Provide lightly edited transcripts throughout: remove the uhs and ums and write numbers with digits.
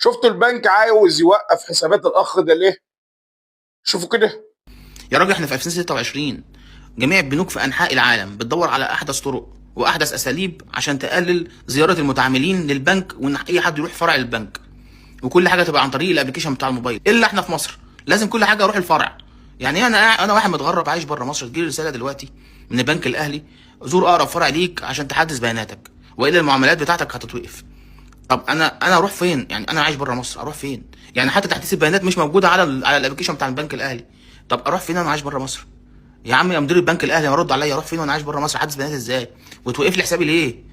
شفتوا البنك عاوز يوقف حسابات الاخ ده ليه؟ شوفوا كده. يا راجل احنا في 2026. جميع البنوك في انحاء العالم بتدور على احدث طرق واحدث اساليب عشان تقلل زياره المتعاملين للبنك، وان اي حد يروح فرع البنك، وكل حاجه تبقى عن طريق الابلكيشن بتاع الموبايل. الا احنا في مصر لازم كل حاجه اروح الفرع. يعني انا واحد متغرب عايش بره مصر، تجيلي رساله دلوقتي من البنك الاهلي: زور اقرب فرع ليك عشان تحدث بياناتك والا المعاملات بتاعتك هتتوقف. طب انا اروح فين؟ يعني انا عايش بره مصر اروح فين؟ يعني حتى تحديث البيانات مش موجوده على الابلكيشن بتاع البنك الاهلي. طب اروح فين انا عايش بره مصر؟ يا عم يا مدير البنك الاهلي رد عليا، اروح فين وانا عايش بره مصر؟ احدث بياناتي ازاي وتوقف لي حسابي ليه؟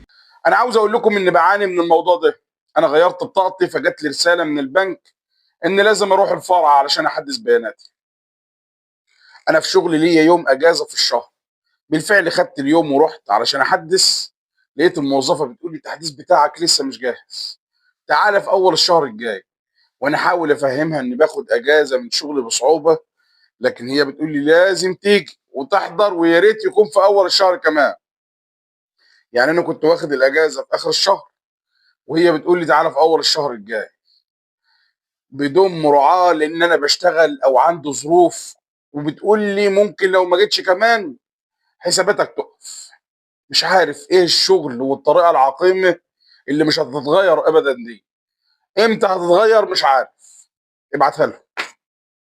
انا عاوز اقول لكم اني بعاني من الموضوع ده. انا غيرت بطاقتي فجت لي رساله من البنك ان لازم اروح الفرع علشان احدث بياناتي. انا في شغلي ليا يوم اجازه في الشهر. بالفعل خدت اليوم ورحت علشان احدث. لقيت الموظفه بتقول لي التحديث بتاعك لسه مش جاهز، تعالى في اول الشهر الجاي. وانا احاول افهمها اني باخد اجازه من شغلي بصعوبه، لكن هي بتقول لي لازم تيجي وتحضر ويا ريت يكون في اول الشهر كمان. يعني انا كنت واخد الاجازه في اخر الشهر، وهي بتقول لي تعالى في اول الشهر الجاي، بدون مراعاه لان انا بشتغل او عندي ظروف. وبتقول لي ممكن لو ما جيتش كمان حساباتك تقف. مش عارف ايه الشغل والطريقه العقيمه اللي مش هتتغير ابدا دي. امتى هتتغير مش عارف. ابعتها لهم.